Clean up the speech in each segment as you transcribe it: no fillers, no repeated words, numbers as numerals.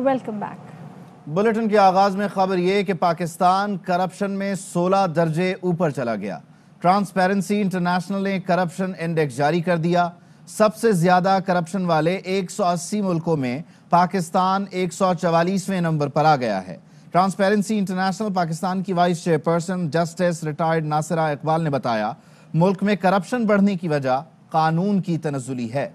Welcome back. Bulletin के आगाज में खबर ये कि पाकिस्तान करप्शन में 16 दर्जे ऊपर चला गया। ट्रांसपेरेंसी इंटरनेशनल ने करप्शन इंडेक्स जारी कर दिया। सबसे ज्यादा करप्शन वाले 180 मुल्कों में पाकिस्तान 144वें नंबर पर आ गया है। ट्रांसपेरेंसी इंटरनेशनल पाकिस्तान की vice chairperson justice retired Nasira Iqbal ने बताया, मुल्क में करप्शन बढ़ने की वजह कानून की तनज़्ज़ुली है।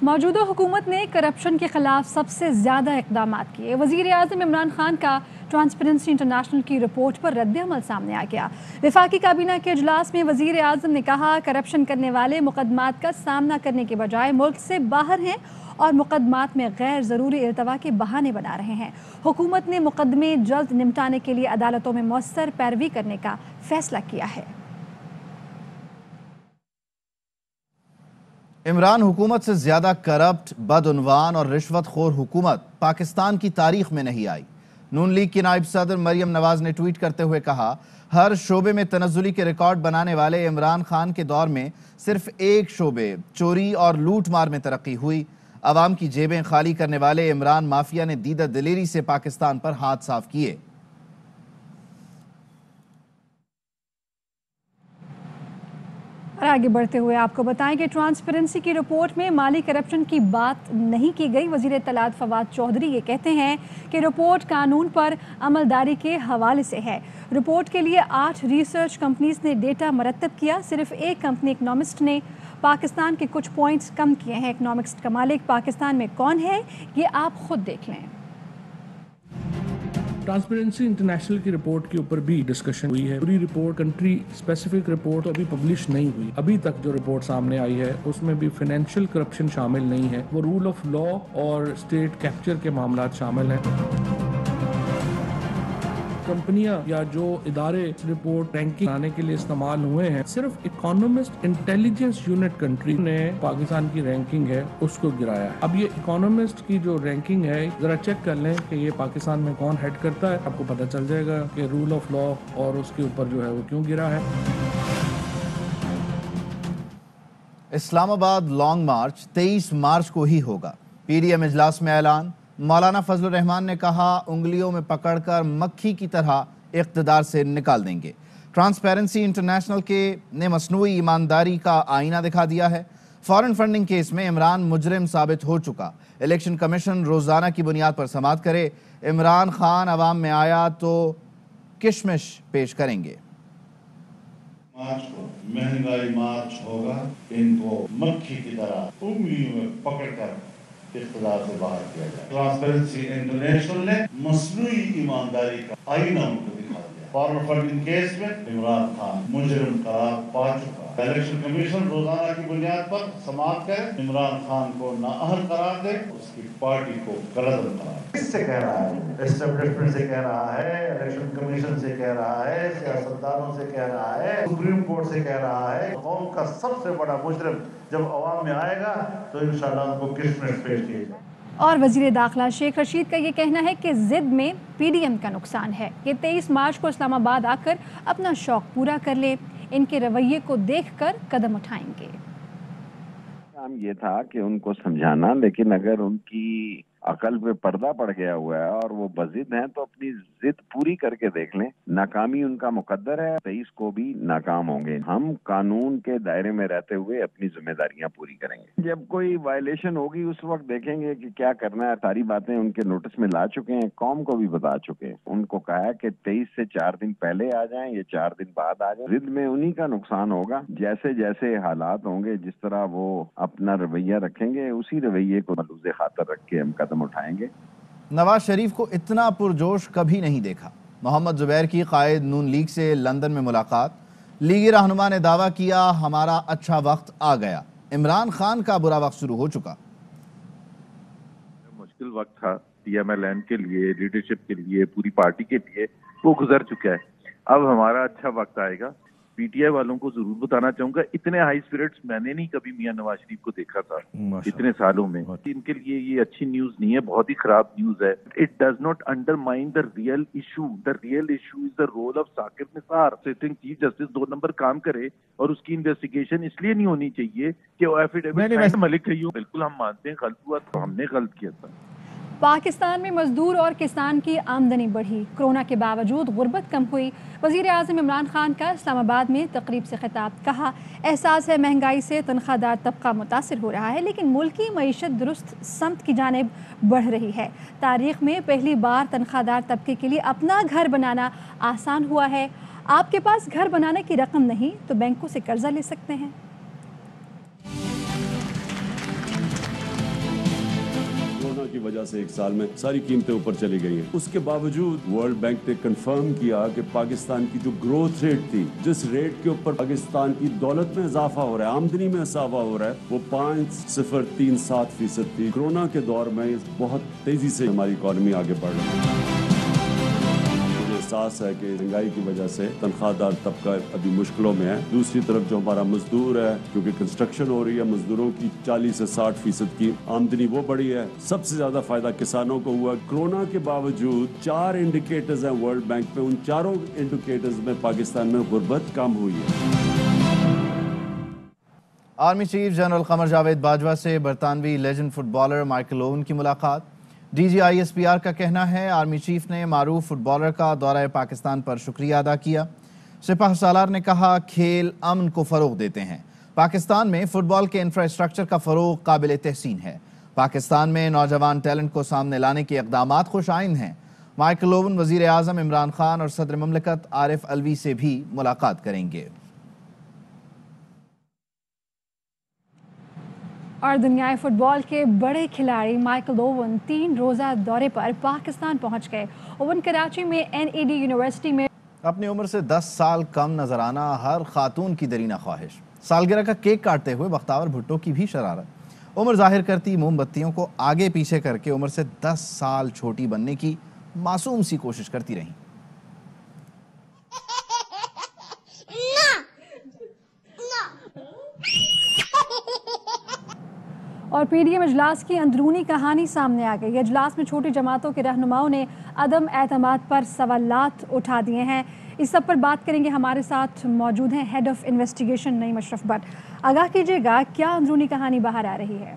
मौजूदा हुकूमत ने करप्शन के खिलाफ सबसे ज़्यादा इक़दाम किए। वज़ीर आज़म इमरान खान का ट्रांसपेरेंसी इंटरनेशनल की रिपोर्ट पर रद्द-ए-अमल सामने आ गया। वफाकी काबीना के इजलास में वज़ीर आज़म ने कहा, करप्शन करने वाले मुकदमात का सामना करने के बजाय मुल्क से बाहर हैं और मुकदमात में गैर ज़रूरी इल्तवा के बहाने बना रहे हैं। हुकूमत ने मुकदमे जल्द निपटाने के लिए अदालतों में मौसर पैरवी करने का फैसला किया है। इमरान हुकूमत से ज्यादा करप्ट, बदउनवान और रिश्वतखोर हुकूमत पाकिस्तान की तारीख में नहीं आई। नून लीग की नायब सदर मरियम नवाज ने ट्वीट करते हुए कहा, हर शोबे में तनज़्ज़ुली के रिकॉर्ड बनाने वाले इमरान खान के दौर में सिर्फ एक शोबे चोरी और लूट मार में तरक्की हुई। अवाम की जेबें खाली करने वाले इमरान माफिया ने दीदा दिलेरी से पाकिस्तान पर हाथ साफ किए। और आगे बढ़ते हुए आपको बताएं कि ट्रांसपेरेंसी की रिपोर्ट में माली करप्शन की बात नहीं की गई। वज़ीर इत्तलात फवाद चौधरी ये कहते हैं कि रिपोर्ट कानून पर अमलदारी के हवाले से है। रिपोर्ट के लिए 8 रिसर्च कंपनीज ने डेटा मरतब किया। सिर्फ एक कंपनी इकनॉमिस्ट ने पाकिस्तान के कुछ पॉइंट्स कम किए हैं। इकनॉमिस्ट का मालिक पाकिस्तान में कौन है, ये आप खुद देख लें। ट्रांसपेरेंसी इंटरनेशनल की रिपोर्ट के ऊपर भी डिस्कशन हुई है। पूरी रिपोर्ट, कंट्री स्पेसिफिक रिपोर्ट अभी पब्लिश नहीं हुई। अभी तक जो रिपोर्ट सामने आई है उसमें भी फाइनेंशियल करप्शन शामिल नहीं है। वो रूल ऑफ लॉ और स्टेट कैप्चर के मामला शामिल हैं। कंपनियां या जो इदारे रिपोर्ट रैंकिंग बनाने के लिए इस्तेमाल हुए हैं, सिर्फ इकोनॉमिस्ट इंटेलिजेंस यूनिट कंट्री ने पाकिस्तान की रैंकिंग है उसको गिराया है। अब ये इकोनॉमिस्ट की जो रैंकिंग है, जरा चेक कर लें कि ये पाकिस्तान में कौन हेड करता है, आपको पता चल जाएगा कि रूल ऑफ लॉ और उसके ऊपर जो है वो क्यों गिरा है। इस्लामाबाद लॉन्ग मार्च 23 मार्च को ही होगा। पीडीएम इजलास में ऐलान। मौलाना फजलुर रहमान ने कहा, उंगलियों में पकड़कर मक्खी की तरह इख्तिदार से निकाल देंगे। ट्रांसपेरेंसी इंटरनेशनल ने मसनूई ईमानदारी का आईना दिखा दिया है। फॉरेन फंडिंग केस में इमरान मुजरिम साबित हो चुका। इलेक्शन कमीशन रोजाना की बुनियाद पर समाअत करे। इमरान खान अवाम में आया तो किशमिश पेश करेंगे। मार्च को महंगाई मार्च होगा। इनको मक्खी की तरह उंगलियों में पकड़कर इख्तिदार से बाहर किया जाए। ट्रांसपेरेंसी इंटरनेशनल ने मसनूई ईमानदारी का आईना उनको दिखा दिया। फॉरेन फंडिंग केस में इमरान खान मुजरिम करार पा चुका। इलेक्शन कमीशन रोजाना की बुनियाद पर समाअत करे, इमरान खान को नाअहल करार दे, उसकी पार्टी को गलत करार दे। किससे कह रहा है? एस्टेब्लिशमेंट से कह रहा है, इलेक्शन कमीशन से कह रहा है, सियासतदानों से कह रहा है, सुप्रीम कोर्ट से कह रहा है। कौम का सबसे बड़ा मुजरिम जब अवाम में आएगा तो इंशाअल्लाह उनको किशमिश पेश किए जाए। और वज़ीर दाखिला शेख रशीद का ये कहना है कि जिद में पीडीएम का नुकसान है। ये 23 मार्च को इस्लामाबाद आकर अपना शौक पूरा कर ले। इनके रवैये को देखकर कदम उठाएंगे। काम ये था कि उनको समझाना, लेकिन अगर उनकी अकल पे पर्दा पड़ गया हुआ है और वो बजिद हैं तो अपनी जिद पूरी करके देख लें। नाकामी उनका मुकद्दर है, 23 को भी नाकाम होंगे। हम कानून के दायरे में रहते हुए अपनी जिम्मेदारियां पूरी करेंगे। जब कोई वायलेशन होगी उस वक्त देखेंगे कि क्या करना है। सारी बातें उनके नोटिस में ला चुके हैं, कौम को भी बता चुके हैं। उनको कहा है कि 23 से 4 दिन पहले आ जाएं, ये 4 दिन बाद आ जाएं। जिद में उन्हीं का नुकसान होगा। जैसे जैसे हालात होंगे, जिस तरह वो अपना रवैया रखेंगे, उसी रवैये को मलूज़े खातर रख के हम कदम उठाएंगे। नवाज शरीफ को इतना पुरजोश कभी नहीं देखा। मोहम्मद जुबैर की कायद नून लीग से लंदन में मुलाकात। लीगी रहनुमा ने दावा किया, हमारा अच्छा वक्त आ गया। इमरान खान का बुरा वक्त शुरू हो चुका। मुश्किल वक्त था पीएमएलएन के लिए, लीडरशिप के लिए, पूरी पार्टी के लिए, वो गुजर चुका है। अब हमारा अच्छा वक्त आएगा। पीटीआई वालों को जरूर बताना चाहूंगा, इतने हाई स्पिरिट्स मैंने नहीं कभी मियां नवाज शरीफ को देखा था इतने सालों में। इनके लिए ये अच्छी न्यूज नहीं है, बहुत ही खराब न्यूज है। It does not undermine the real issue. The real issue is the role of Saqib Nisar. Sitting chief justice 2 number काम करे, और उसकी इन्वेस्टिगेशन इसलिए नहीं होनी चाहिए कि वो एफिडेविट मलिक है। बिल्कुल हम मानते हैं गलत हुआ, तो हमने गलत किया था। पाकिस्तान में मजदूर और किसान की आमदनी बढ़ी, कोरोना के बावजूद गुर्बत कम हुई। वज़ीर आज़म इमरान खान का इस्लामाबाद में तकरीब से खिताब, कहा एहसास है महंगाई से तनख्वाहदार तबका मुतासिर हो रहा है, लेकिन मुल्क की मईशत दुरुस्त समत की जानिब बढ़ रही है। तारीख में पहली बार तनख्वाहदार तबके के लिए अपना घर बनाना आसान हुआ है। आपके पास घर बनाने की रकम नहीं तो बैंकों से कर्जा ले सकते हैं। की वजह से 1 साल में सारी कीमतें ऊपर चली गई हैं। उसके बावजूद वर्ल्ड बैंक ने कंफर्म किया कि पाकिस्तान की जो ग्रोथ रेट थी, जिस रेट के ऊपर पाकिस्तान की दौलत में इजाफा हो रहा है, आमदनी में इजाफा हो रहा है, वो 5.037% थी। कोरोना के दौर में बहुत तेजी से हमारी इकॉनमी आगे बढ़ रही है। एहसास है कि महंगाई की वजह से तनख्वाहदार तबका अभी मुश्किलों में है। दूसरी तरफ जो हमारा मजदूर है, क्योंकि कंस्ट्रक्शन हो रही है, मजदूरों की 40 से 60% की आमदनी वो बढ़ी है। सबसे ज्यादा फायदा किसानों को हुआ। कोरोना के बावजूद 4 इंडिकेटर्स हैं वर्ल्ड बैंक पे, उन चारों इंडिकेटर्स में पाकिस्तान में गुर्बत कम हुई है। Army chief general Qamar Javed Bajwa से बरतानवी लेजेंड फुटबॉलर माइकल ओवन की मुलाकात। DGISPR का कहना है आर्मी चीफ ने मारूफ फुटबॉलर का दौरा पाकिस्तान पर शुक्रिया अदा किया। सिपाह सालार ने कहा खेल अमन को फरोग देते हैं। पाकिस्तान में फुटबॉल के इंफ्रास्ट्रक्चर का फरोग काबिल तहसीन है। पाकिस्तान में नौजवान टैलेंट को सामने लाने के इक़दामात खुश आइंद हैं। माइकल ओवन वज़ीर आज़म इमरान खान और सदर ममलिकत आरिफ अलवी से भी मुलाकात करेंगे। और दुनियाई फुटबॉल के बड़े खिलाड़ी माइकल ओवन 3 रोज़ा दौरे पर पाकिस्तान पहुंच गए। ओवन कराची में NED यूनिवर्सिटी में अपनी उम्र से 10 साल कम नजर आना हर खातून की दरीना ख्वाहिश। सालगिरह का केक काटते हुए बख्तावर भुट्टो की भी शरारत। उम्र जाहिर करती मोमबत्तियों को आगे पीछे करके उम्र से 10 साल छोटी बनने की मासूम सी कोशिश करती रहीं। और PDM इजलास की अंदरूनी कहानी सामने आ गई। इजलास में छोटी जमातों के रहनुमाओं ने अदम एतमाद पर सवालात उठा दिए हैं। इस सब पर बात करेंगे। हमारे साथ मौजूद हैं head of investigation Naeem Ashraf Bhatt. आगाह कीजिएगा, क्या अंदरूनी कहानी बाहर आ रही है?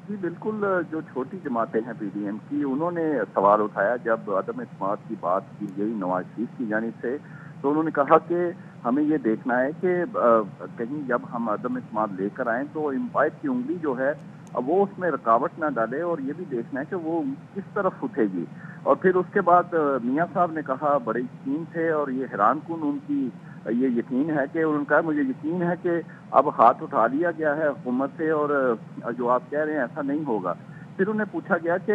जी बिल्कुल, जो छोटी जमातें हैं PDM की, उन्होंने सवाल उठाया जब अदम एतमाद की बात की गई नवाज शरीफ की जानिब से, तो उन्होंने कहा कि हमें ये देखना है कि कहीं जब हम अदम एतमाद लेकर आएँ तो एम्पायर की उंगली जो है वो उसमें रुकावट ना डाले, और ये भी देखना है कि वो किस तरफ उठेगी। और फिर उसके बाद मियाँ साहब ने कहा, बड़े यकीन थे और ये हैरान कुन उनकी ये यकीन है कि उनका मुझे यकीन है कि अब हाथ उठा लिया गया है हुकूमत से, और जो आप कह रहे हैं ऐसा नहीं होगा। फिर उन्हें पूछा गया कि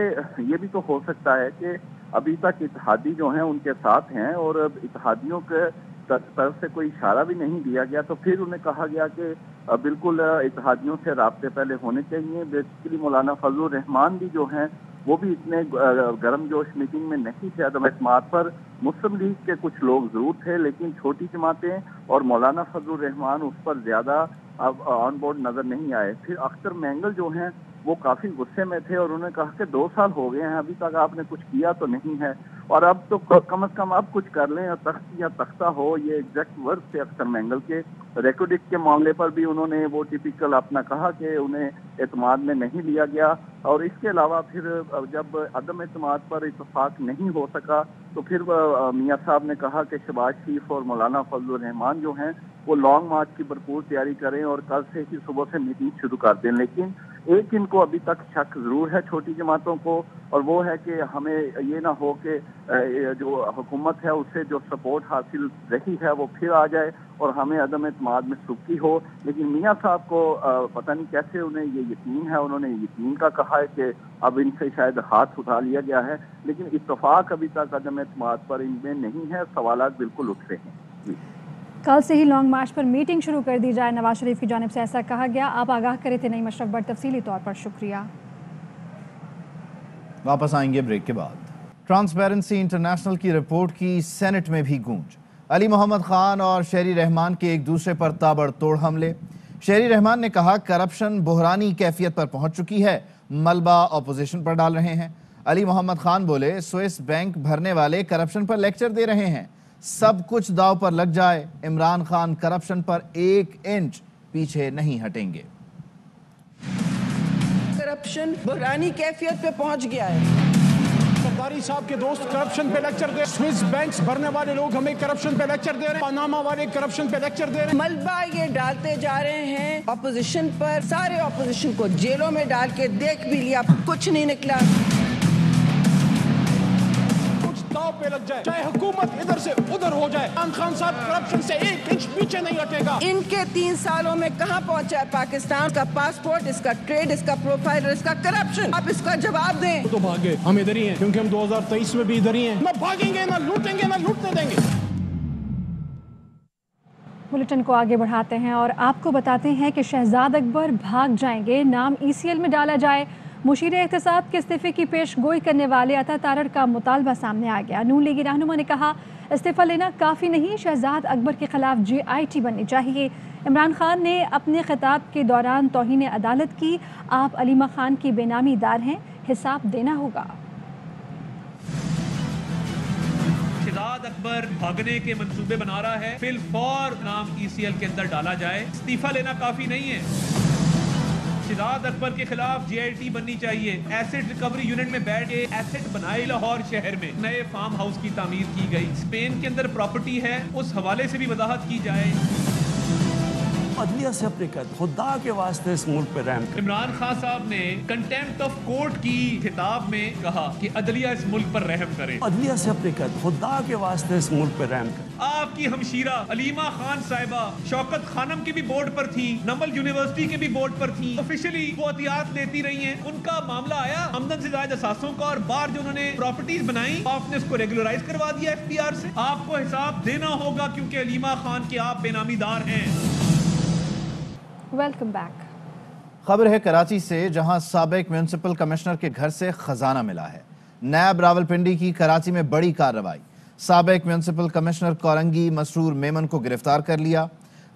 ये भी तो हो सकता है कि अभी तक इत्तेहादी जो हैं उनके साथ हैं और इत्तेहादियों के तरफ से कोई इशारा भी नहीं दिया गया। तो फिर उन्हें कहा गया कि बिल्कुल इत्तेहादियों से राब्ते पहले होने चाहिए। बेसिकली मौलाना फजलुर रहमान भी जो हैं वो भी इतने गर्म जोश मीटिंग में नहीं थे अदम एतमाद पर। मुस्लिम लीग के कुछ लोग जरूर थे, लेकिन छोटी जमातें और मौलाना फजलुर रहमान उस पर ज्यादा अब ऑन बोर्ड नजर नहीं आए। फिर अख्तर मैंगल जो हैं वो काफी गुस्से में थे और उन्होंने कहा कि 2 साल हो गए हैं, अभी तक आपने कुछ किया तो नहीं है, और अब तो कम से कम अब कुछ कर लें, और तख्त या तख्ता हो। ये एग्जैक्ट वर्ड थे अख्तर मैंगल के। रेकोडिक के मामले पर भी उन्होंने वो टिपिकल अपना कहा कि उन्हें एतमाद में नहीं लिया गया। और इसके अलावा फिर जब अदम एतमाद पर इत्तेफाक नहीं हो सका तो फिर मियाँ साहब ने कहा कि शहबाज शरीफ और मौलाना फजलुर रहमान जो हैं वो लॉन्ग मार्च की भरपूर तैयारी करें और कल से ही सुबह से मीटिंग शुरू कर दें। लेकिन एक इनको अभी तक शक जरूर है छोटी जमातों को, और वो है कि हमें ये ना हो कि जो हुकूमत है उससे जो सपोर्ट हासिल रही है वो फिर आ जाए और हमें अदम एतमाद में सुक्की हो। लेकिन मियाँ साहब को पता नहीं कैसे उन्हें ये यकीन है, उन्होंने यकीन का कहा है कि अब इनसे शायद हाथ उठा लिया गया है, लेकिन इत्तफाक अभी तक अदम एतमाद पर इनमें नहीं है। सवालात बिल्कुल उठ रहे हैं। जी, कल से ही लॉन्ग मार्च पर मीटिंग शुरू कर दी जाए, नवाज शरीफ की जानिब से ऐसा कहा गया। आप आगाह करे थे नईम अशरफ भट्ट, तफसीली तौर पर शुक्रिया। वापस आएंगे ब्रेक के बाद। ट्रांसपेरेंसी इंटरनेशनल की रिपोर्ट की सेनेट में भी गूंज। علی محمد خان اور شہری رحمان کے ایک دوسرے پر تابڑتوڑ حملے. شہری رحمان نے کہا کرپشن بحرانی کیفیت پر پہنچ چکی ہے, ملبہ اپوزیشن پر ڈال رہے ہیں. علی محمد خان بولے سوئس بینک بھرنے والے کرپشن پر لیکچر دے رہے ہیں, سب کچھ داؤ پر لگ جائے, عمران خان کرپشن پر 1 انچ پیچھے نہیں ہٹیں گے. کرپشن بحرانی کیفیت پہ پہنچ گیا ہے. سرداری صاحب کے دوست کرپشن پہ لیکچر دے, سوئس بینکس بھرنے والے لوگ ہمیں کرپشن پہ لیکچر دے رہے ہیں, پاناما والے کرپشن پہ لیکچر دے رہے ہیں. ملبہ یہ ڈالتے جا رہے ہیں اپوزیشن پر, سارے اپوزیشن کو جیلوں میں ڈال کے دیکھ بھی لیا, کچھ نہیں نکلا. کچھ داؤ پہ لگ جائے, چاہے حکومت ادھر سے ادھر ہو جائے, عمران خان صاحب کرپشن سے 1 انچ پیچھے نہیں ہٹے گا. ان کے 3 سالوں میں کہاں پہنچا ہے پاکستان کا پاسپورٹ, اس کا ٹریڈ, اس کا پروفائل, اس کا کرپشن؟ آپ اس کا جواب دیں. تو بھاگے, ہم ادھر ہی ہیں کیونکہ ہم 2023 میں بھی ادھر ہی ہیں. نہ بھاگیں گے, نہ لوٹیں گے, نہ لوٹنے دیں گے. بلیٹن کو آگے بڑھاتے ہیں اور آپ کو بتاتے ہیں کہ شہزاد اکبر بھاگ جائیں گے, نام ECL میں ڈالا جائے. مشیر اقتصاد کے استعفے کی پیش گوئی کرنے والے عطا تارڑ کا مطالبہ سامنے آ گیا. نون لیگی رہنما نے کہا استعفیٰ لینا کافی نہیں, شہزاد اکبر کے خلاف GIT بننی چاہیے. عمران خان نے اپنے خطاب کے دوران توہین عدالت کی. آپ علیمہ خان کی بے نامی دار ہیں, حساب دینا ہوگا. شہزاد اکبر بھاگنے کے منصوبے بنا رہا ہے, فی الفور نام ECL کے اندر ڈالا جائے. استعفیٰ لینا کافی نہیں ہے. شہزاد اکبر کے خلاف GIT بننی چاہیے. ایسٹ ریکوری یونٹ میں بیٹھ کے ایسٹ بنائے لاہور شہر میں, نئے فارم ہاؤس کی تعمیر کی گئی. اسپین کے اندر پراپرٹی ہے, اس حوالے سے بھی وضاحت کی جائے. عدلیہ سے اپنے خدا کے واسطے اس ملک پہ رحم. عمران خان صاحب نے کنٹیمپٹ آف کورٹ کی خطاب میں کہا کہ عدلیہ اس ملک پر رحم کرے. عدلیہ سے اپنے خدا کے واسطے اس ملک پہ رحم کرے. آپ کی ہمشیرہ علیمہ خان صاحبہ شوکت خانم کی بھی بورڈ پر تھی, نمل یونیورسٹی کے بھی بورڈ پر تھی, آفیشلی وہ عطیات لیتی رہی ہیں. ان کا معاملہ آیا آمدن سے زائد اثاثوں کا, اور باہر جو انہوں نے پراپرٹیز بنائی آپ نے اس کو ریگولرائز کروا دیا FBR سے. آپ کو حساب دینا ہوگا کیونکہ علیمہ خان کے آپ بے نامی دار ہیں. Welcome back. خبر ہے کراچی سے, جہاں سابق میونسپل کمشنر کے گھر سے خزانہ ملا ہے. نیب راولپنڈی کی کراچی میں بڑی کارروائی, سابق میونسپل کمشنر کورنگی مسرور میمن کو گرفتار کر لیا.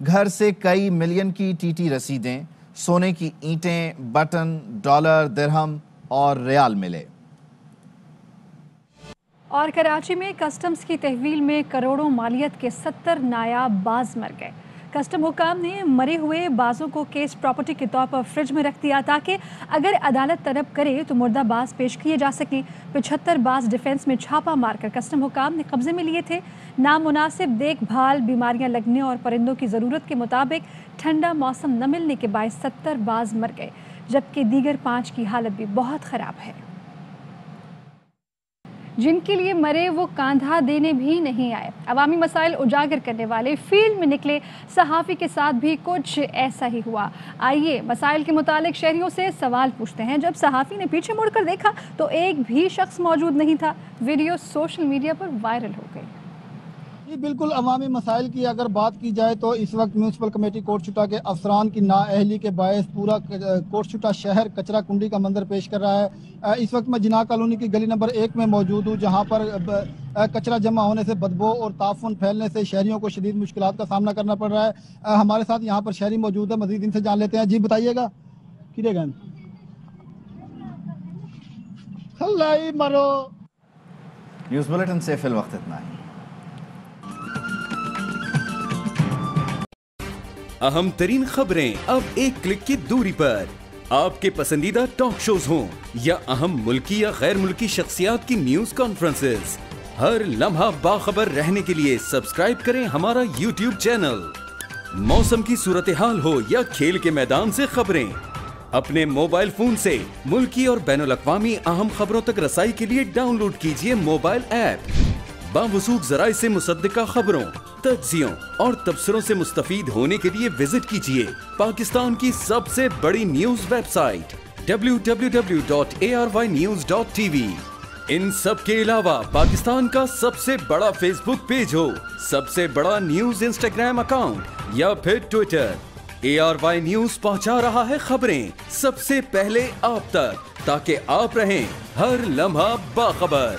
گھر سے کئی ملین کی TT رسیدیں, سونے کی اینٹیں, بٹن, ڈالر, درہم اور ریال ملے. اور کراچی میں کسٹمز کی تحویل میں کروڑوں مالیت کے 70 نایاب باز مر گئے. کسٹم حکام نے مرے ہوئے بازوں کو کیس پراپرٹی کے طور پر فریج میں رکھ دیا تاکہ اگر عدالت طلب کرے تو مردہ باز پیش کیے جا سکیں. 75 باز ڈیفنس میں چھاپا مار کر کسٹم حکام نے قبضے میں لیے تھے. نامناسب دیکھ بھال, بیماریاں لگنے اور پرندوں کی ضرورت کے مطابق ٹھنڈا موسم نہ ملنے کے باعث 70 باز مر گئے, جبکہ دیگر 5 کی حالت بھی بہت خراب ہے. جن کے لیے مرے وہ کاندھا دینے بھی نہیں آئے. عوامی مسائل اجاگر کرنے والے فیلڈ میں نکلے صحافی کے ساتھ بھی کچھ ایسا ہی ہوا. آئیے مسائل کے متعلق شہریوں سے سوال پوچھتے ہیں. جب صحافی نے پیچھے مڑ کر دیکھا تو ایک بھی شخص موجود نہیں تھا. ویڈیو سوشل میڈیا پر وائرل ہو گئی. جی بالکل, عوامی مسائل کی اگر بات کی جائے تو اس وقت میونسپل کمیٹی کوٹ چھٹا کے افسران کی نااہلی کے باعث پورا کوٹ چھٹا شہر کچرا کنڈی کا منظر پیش کر رہا ہے. اس وقت میں جناح کالونی کی گلی نمبر 1 میں موجود ہوں, جہاں پر کچرا جمع ہونے سے بدبو اور تعفن پھیلنے سے شہریوں کو شدید مشکلات کا سامنا کرنا پڑ رہا ہے. ہمارے ساتھ یہاں پر شہری موجود ہے, مزید ان سے جان لیتے ہیں. جی بتائیے گا کدے گئے مرو. نیوز بلیٹن سے فی الوقت اتنا ہی. اہم ترین خبریں اب ایک کلک کی دوری پر. آپ کے پسندیدہ ٹاک شوز ہوں یا اہم ملکی یا غیر ملکی شخصیات کی نیوز کانفرنسز, ہر لمحہ باخبر رہنے کے لیے سبسکرائب کریں ہمارا YouTube چینل. موسم کی صورتحال ہو یا کھیل کے میدان سے خبریں, اپنے موبائل فون سے ملکی اور بین الاقوامی اہم خبروں تک رسائی کے لیے ڈاؤن لوڈ کیجیے موبائل ایپ. باوثوق ذرائع سے مصدقہ خبروں, تجزیوں اور تبصروں سے مستفید ہونے کے لیے وزٹ کیجیے پاکستان کی سب سے بڑی نیوز ویب سائٹ www.arYnews.tv. ان سب کے علاوہ پاکستان کا سب سے بڑا فیس بک پیج ہو, سب سے بڑا نیوز انسٹاگرام اکاؤنٹ یا پھر ٹویٹر, ARY نیوز پہنچا رہا ہے خبریں سب سے پہلے آپ تک, تاکہ آپ رہیں ہر لمحہ باخبر.